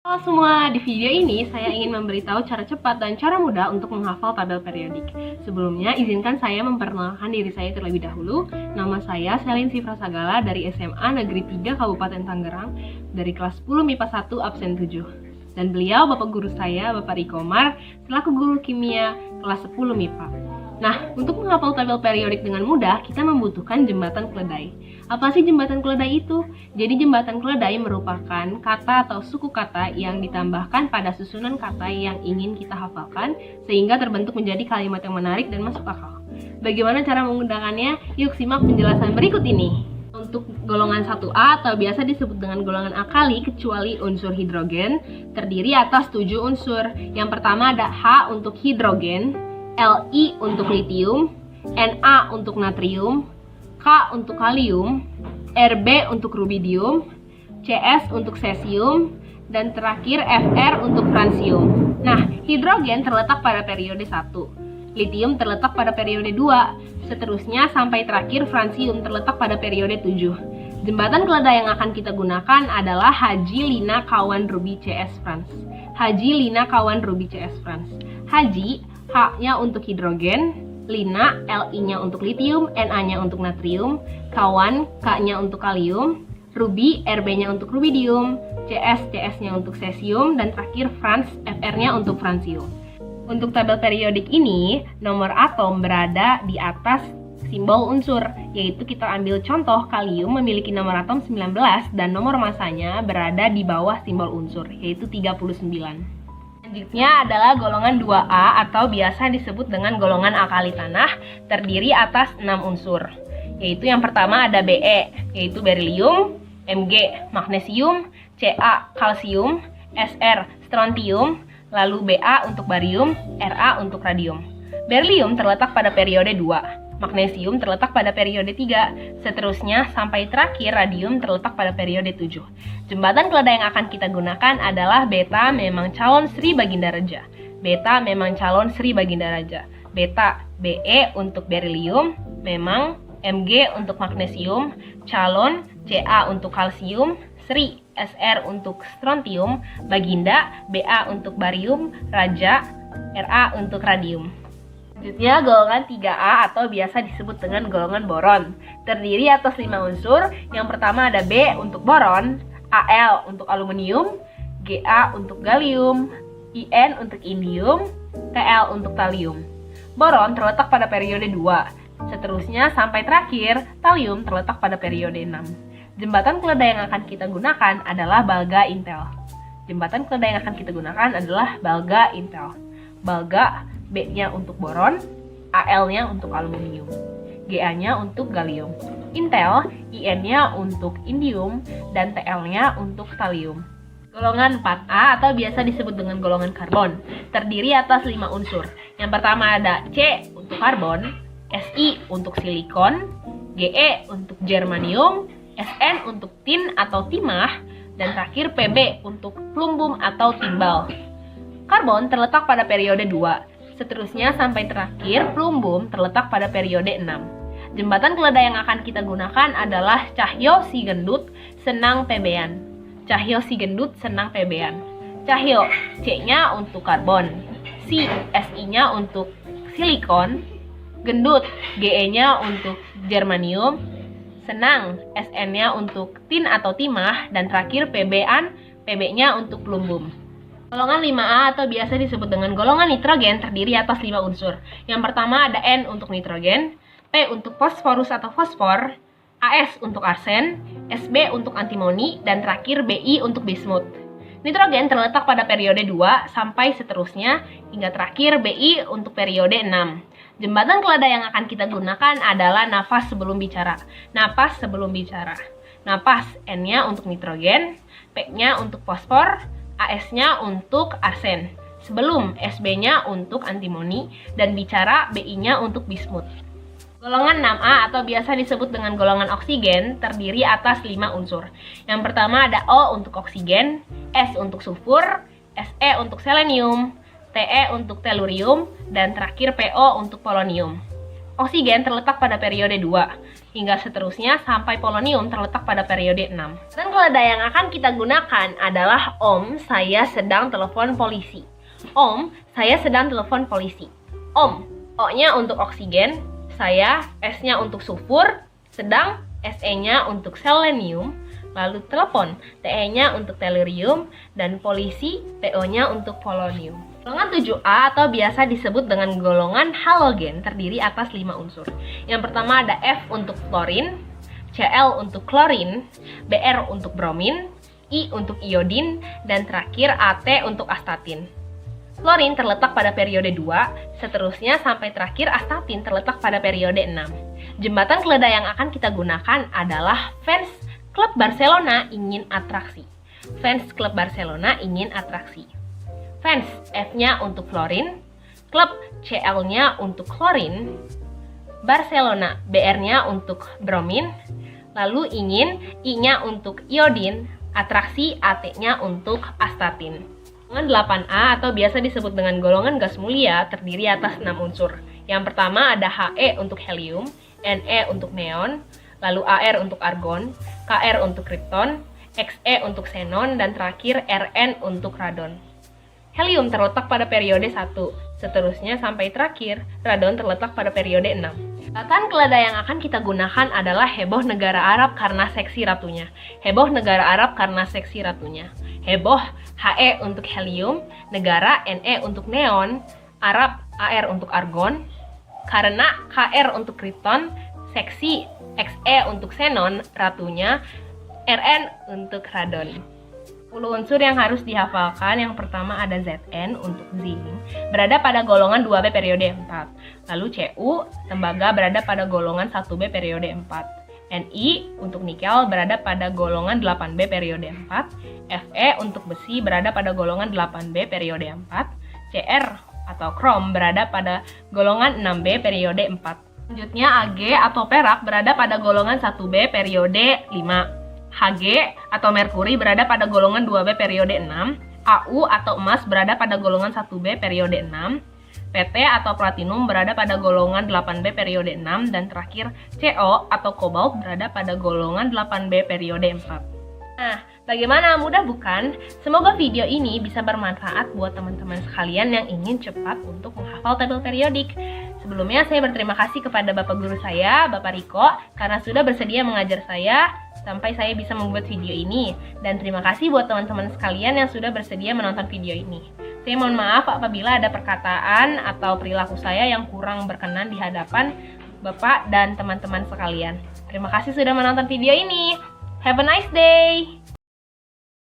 Halo semua, di video ini saya ingin memberitahu cara cepat dan cara mudah untuk menghafal tabel periodik. Sebelumnya, izinkan saya memperkenalkan diri saya terlebih dahulu. Nama saya Selin Sifra Sagala dari SMA Negeri 3 Kabupaten Tangerang, dari kelas 10 MIPA 1 absen 7. Dan beliau Bapak Guru saya, Bapak Riko Mar, selaku Guru Kimia kelas 10 MIPA. Nah, untuk menghafal tabel periodik dengan mudah, kita membutuhkan jembatan keledai. Apa sih jembatan keledai itu? Jadi jembatan keledai merupakan kata atau suku kata yang ditambahkan pada susunan kata yang ingin kita hafalkan sehingga terbentuk menjadi kalimat yang menarik dan masuk akal. Bagaimana cara menggunakannya? Yuk simak penjelasan berikut ini. Untuk golongan 1A atau biasa disebut dengan golongan alkali kecuali unsur hidrogen, terdiri atas 7 unsur. Yang pertama ada H untuk hidrogen, Li untuk litium, Na untuk natrium, K untuk kalium, Rb untuk rubidium, Cs untuk cesium, dan terakhir Fr untuk francium. Nah, hidrogen terletak pada periode 1, litium terletak pada periode 2, seterusnya sampai terakhir francium terletak pada periode 7. Jembatan keledai yang akan kita gunakan adalah Haji Lina kawan Ruby CS Frans. Haji Lina kawan Ruby CS Frans. Haji, H-nya untuk hidrogen, Lina, Li-nya untuk litium, Na-nya untuk natrium, kawan, K-nya untuk kalium, Ruby, Rb-nya untuk rubidium, Cs-nya untuk cesium, dan terakhir Frans, Fr-nya untuk francium. Untuk tabel periodik ini, nomor atom berada di atas simbol unsur, yaitu kita ambil contoh kalium memiliki nomor atom 19 dan nomor masanya berada di bawah simbol unsur, yaitu 39. Selanjutnya adalah golongan 2A atau biasa disebut dengan golongan alkali tanah, terdiri atas 6 unsur. Yaitu yang pertama ada Be, yaitu berilium, Mg magnesium, Ca kalsium, Sr strontium, lalu Ba untuk barium, Ra untuk radium. Berilium terletak pada periode 2. Magnesium terletak pada periode 3, seterusnya sampai terakhir radium terletak pada periode 7. Jembatan keledai yang akan kita gunakan adalah beta memang calon Sri Baginda Raja. Beta memang calon Sri Baginda Raja. Beta, Be untuk berilium, memang, Mg untuk magnesium, calon, Ca untuk kalsium, Sri, Sr untuk strontium, Baginda, Ba untuk barium, Raja, Ra untuk radium. Selanjutnya golongan 3A atau biasa disebut dengan golongan boron, terdiri atas 5 unsur. Yang pertama ada B untuk boron, Al untuk aluminium, Ga untuk gallium, In untuk indium, Tl untuk thallium. Boron terletak pada periode 2, seterusnya sampai terakhir thallium terletak pada periode 6. Jembatan keledai yang akan kita gunakan adalah Balga Intel. Jembatan keledai yang akan kita gunakan adalah Balga Intel. Balga, B-nya untuk boron, Al-nya untuk aluminium, Ga-nya untuk gallium, Intel, In-nya untuk indium, dan Tl-nya untuk thallium. Golongan 4A atau biasa disebut dengan golongan karbon, terdiri atas 5 unsur. Yang pertama ada C untuk karbon, Si untuk silikon, Ge untuk germanium, Sn untuk tin atau timah, dan terakhir Pb untuk plumbum atau timbal. Karbon terletak pada periode 2, seterusnya sampai terakhir plumbum terletak pada periode 6. Jembatan keledai yang akan kita gunakan adalah Cahyo si gendut senang pebean. Cahyo si gendut senang pebean. Cahyo, C-nya untuk karbon, Si-nya untuk silikon, gendut, Ge-nya untuk germanium, senang, Sn-nya untuk tin atau timah, dan terakhir Pb-nya untuk plumbum. Golongan 5A atau biasa disebut dengan golongan nitrogen terdiri atas 5 unsur. Yang pertama ada N untuk nitrogen, P untuk fosforus atau fosfor, As untuk arsen, Sb untuk antimoni, dan terakhir Bi untuk bismut. Nitrogen terletak pada periode 2 sampai seterusnya hingga terakhir Bi untuk periode 6. Jembatan keledai yang akan kita gunakan adalah nafas sebelum bicara. Napas sebelum bicara. Napas, N-nya untuk nitrogen, P-nya untuk fosfor, As-nya untuk arsen, sebelum Sb-nya untuk antimoni, dan bicara Bi-nya untuk bismut. Golongan 6A atau biasa disebut dengan golongan oksigen terdiri atas 5 unsur. Yang pertama ada O untuk oksigen, S untuk sulfur, Se untuk selenium, Te untuk tellurium, dan terakhir Po untuk polonium. Oksigen terletak pada periode 2. hingga seterusnya sampai polonium terletak pada periode 6. Dan keledai yang akan kita gunakan adalah Om, saya sedang telepon polisi. Om, saya sedang telepon polisi. Om, O-nya untuk oksigen, saya, S-nya untuk sulfur, sedang, Se-nya untuk selenium, lalu telepon, Te-nya untuk tellurium, dan polisi, To-nya untuk polonium. Golongan 7A atau biasa disebut dengan golongan halogen terdiri atas 5 unsur. Yang pertama ada F untuk fluorin, Cl untuk klorin, Br untuk bromin, I untuk iodin, dan terakhir At untuk astatin. Fluorin terletak pada periode 2, seterusnya sampai terakhir astatin terletak pada periode 6. Jembatan keledai yang akan kita gunakan adalah fans klub Barcelona ingin atraksi. Fans klub Barcelona ingin atraksi. Fans, F-nya untuk fluorin, klub Cl-nya untuk klorin, Barcelona, Br-nya untuk bromin, lalu ingin, I-nya untuk iodin, atraksi, At-nya untuk astatin. Golongan 8A atau biasa disebut dengan golongan gas mulia terdiri atas 6 unsur. Yang pertama ada He untuk helium, Ne untuk neon, lalu Ar untuk argon, Kr untuk krypton, Xe untuk xenon, dan terakhir Rn untuk radon. Helium terletak pada periode 1, seterusnya sampai terakhir, radon terletak pada periode 6. Singkatan keledai yang akan kita gunakan adalah heboh negara Arab karena seksi ratunya. Heboh negara Arab karena seksi ratunya. Heboh, He untuk helium, negara, Ne untuk neon, Arab, Ar untuk argon, karena Kr untuk krypton, seksi, Xe untuk xenon, ratunya, Rn untuk radon. 10 unsur yang harus dihafalkan. Yang pertama ada Zn untuk zinc, berada pada golongan 2B periode 4. Lalu Cu, tembaga, berada pada golongan 1B periode 4. Ni untuk nikel berada pada golongan 8B periode 4. Fe untuk besi berada pada golongan 8B periode 4. Cr atau krom berada pada golongan 6B periode 4. Selanjutnya Ag atau perak berada pada golongan 1B periode 5. Hg atau merkuri berada pada golongan 2B periode 6, Au atau emas berada pada golongan 1B periode 6, Pt atau platinum berada pada golongan 8B periode 6, dan terakhir Co atau kobalt berada pada golongan 8B periode 4. Nah, bagaimana? Mudah bukan? Semoga video ini bisa bermanfaat buat teman-teman sekalian yang ingin cepat untuk menghafal tabel periodik. Sebelumnya saya berterima kasih kepada Bapak Guru saya, Bapak Riko, karena sudah bersedia mengajar saya sampai saya bisa membuat video ini. Dan terima kasih buat teman-teman sekalian yang sudah bersedia menonton video ini. Saya mohon maaf apabila ada perkataan atau perilaku saya yang kurang berkenan di hadapan Bapak dan teman-teman sekalian. Terima kasih sudah menonton video ini. Have a nice day!